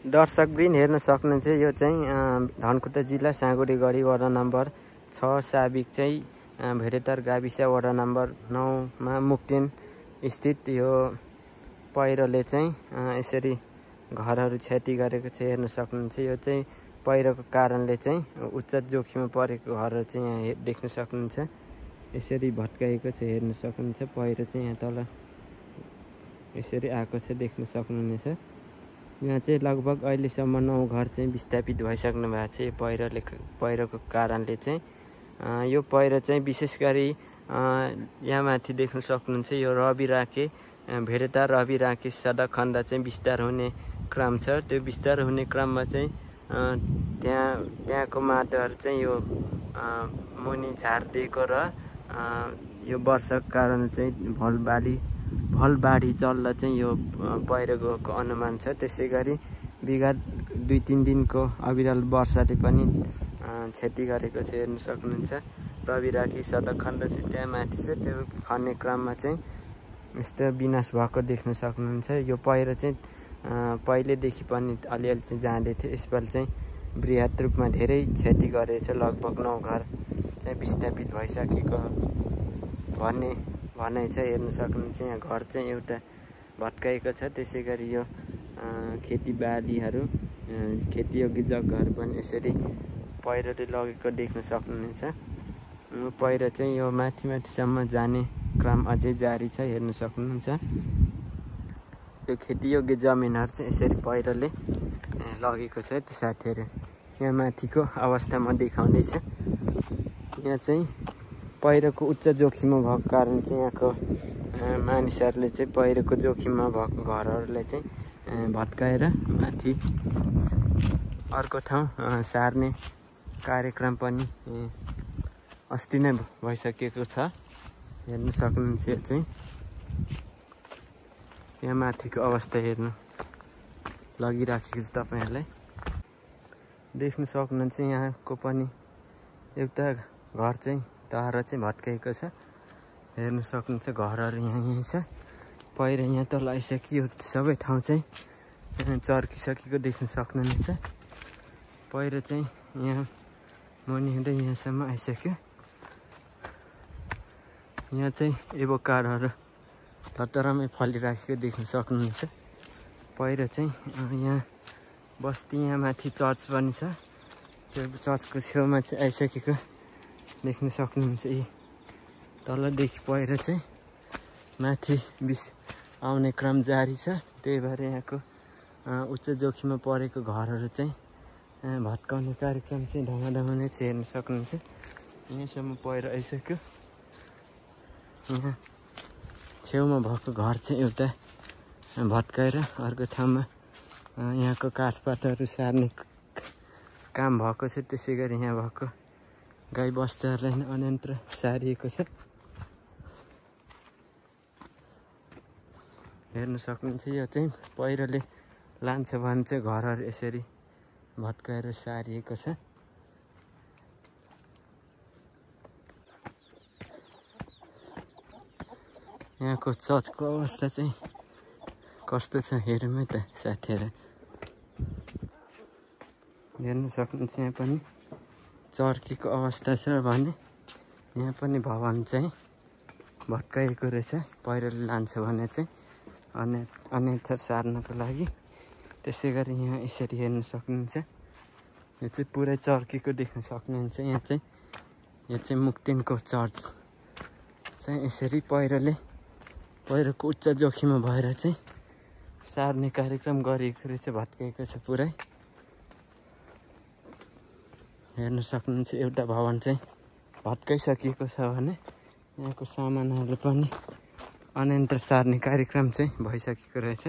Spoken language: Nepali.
दर्शकवृन्द हेर्न सक्नुहुन्छ यो चाहिँ धनकुटा जिल्ला साँगुरीगढी वडा नम्बर 6 साबिक चाहिँ भेडेटार गाविस वडा नम्बर 9 मा मुक्तिन स्थित यो पहिरोले चाहिँ यसरी घरहरू क्षति गरेको छ। हेर्न सक्नुहुन्छ यो चाहिँ पहिरोको कारणले चाहिँ उच्च जोखिममा परेको घरहरू चाहिँ यहाँ देख्न सक्नुहुन्छ। यसरी भत्काएको छ। हेर्न सक्नुहुन्छ पहिरो चाहिँ यहाँ तल यसरी आएको छ देख्न सक्नुहुनेछ। यहाँ चाहिँ लगभग अहिलेसम्म 9 घर चाहिँ विस्थापित भइसक्नु भएको छ यो पहिरोको कारणले चाहिँ। यो पहिरो चाहिँ विशेष गरी यहाँ माथि देख्न सक्नुहुन्छ यो रविराके भेडेटार रविराके सडक खण्ड चाहिँ विस्तार हुने क्रम छ। त्यो विस्तार हुने क्रममा चाहिँ त्यहाँको माटोहरू चाहिँ यो मुनि झारिदिएको र यो वर्षाको कारण चाहिँ भलबाढी चल्दा चाहिँ यो पहिरो गएको अनुमान छ। त्यसै गरी विगत 2-3 दिनको अविरल वर्षाले पनि क्षति गरेको छ। हेर्न सक्नुहुन्छ रविराकी सडक खण्ड चाहिँ त्यहाँ माथि छ। त्यो खन्ने क्रममा चाहिँ यस्तो विनाश भएको देख्न सक्नुहुन्छ। यो पहिरो चाहिँ पहिलेदेखि पनि अलिअलि चाहिँ जाँदै थियो। यसपालि चाहिँ बृहत रूपमा धेरै क्षति गरेछ। लगभग 9 घर चाहिँ विस्थापित भइसकेको भन्ने भनाइ छ। हेर्न सक्नुहुन्छ यहाँ घर चाहिँ एउटा भत्काएको छ। त्यसै गरी यो खेतीबालीहरू खेतीयोग्य जग्गाहरू पनि यसरी पहिरोले लगेको देख्न सक्नुहुनेछ। पहिरो चाहिँ यो माथिसम्म जाने क्रम अझै जारी छ। हेर्न सक्नुहुन्छ यो खेतीयोग्य जमिनहरू चाहिँ यसरी पहिरोले लगेको छ। त्यो साथीहरू यहाँ माथिको अवस्था म देखाउँदैछु। यहाँ चाहिँ पहिरोको उच्च जोखिममा भएको कारण चाहिँ यहाँको मानिसहरूले चाहिँ पहिरोको जोखिममा भएको घरहरूलाई चाहिँ भत्काएर माथि अर्को ठाउँ सार्ने कार्यक्रम पनि अस्ति नै भइसकेको छ। हेर्न सक्नुहुन्छ यो चाहिँ यहाँ माथिको अवस्था हेर्नु लगिराखेको छ। तपाईँहरूलाई देख्न सक्नुहुन्छ यहाँको पनि एउटा घर चाहिँ तार चाहिँ भत्काएको छ। हेर्न सक्नुहुन्छ घरहरू यहीँ छ। पहिरो यहाँ तल आइसक्यो। सबै ठाउँ चाहिँ चर्किसकेको देख्न सक्नुहुनेछ। पहिरो चाहिँ यहाँ मुनि हुँदै यहाँसम्म आइसक्यो। यहाँ चाहिँ एभोकाडोहरू धतरमै फलिराखेको देख्न सक्नुहुन्छ। पहिरो चाहिँ यहाँ बस्ती यहाँ माथि चर्च पनि छ। त्यो चर्चको छेउमा चाहिँ आइसकेको देख्न सक्नुहुन्छ। यी तलदेखि पहिरो चाहिँ माथि आउने क्रम जारी छ। त्यही भएर यहाँको उच्च जोखिममा परेको घरहरू चाहिँ भत्काउने कार्यक्रम चाहिँ धमाधमा नै छ। हेर्न सक्नुहुन्छ यहाँसम्म पहिरो आइसक्यो। यहाँ छेउमा भएको घर चाहिँ एउटा भत्काएर अर्को ठाउँमा यहाँको काठपातहरू सार्ने काम भएको छ। त्यसै गरी यहाँ भएको गाई बस्तुहरूलाई अन्यन्त्र सारिएको छ। हेर्न सक्नुहुन्छ यो चाहिँ पहिरोले लान्छ भने चाहिँ घरहरू यसरी भत्काएर सारिएको छ। यहाँको चर्चको अवस्था चाहिँ कस्तो छ हेरौँ है त साथीहरू। हेर्न सक्नुहुन्छ यहाँ पनि चर्कीको अवस्था छ भने यहाँ पनि भवन चाहिँ भत्काएको रहेछ। पहिरोले लान्छ भने चाहिँ अन्यथा सार्नको लागि। त्यसै गरी यहाँ यसरी हेर्न सक्नुहुन्छ यो चाहिँ पुरै चर्कीको देख्न सक्नुहुन्छ। यहाँ चाहिँ यो चाहिँ मुक्तिनको चर्च चाहिँ यसरी पहिरोको उच्च जोखिममा भएर चाहिँ सार्ने कार्यक्रम गरिएको रहेछ। भत्काएको छ पुरै। हेर्न सक्नुहुन्छ एउटा भवन चाहिँ भत्काइसकेको छ भने यहाँको सामानहरू पनि अन्यन्त्र सार्ने कार्यक्रम चाहिँ भइसकेको रहेछ।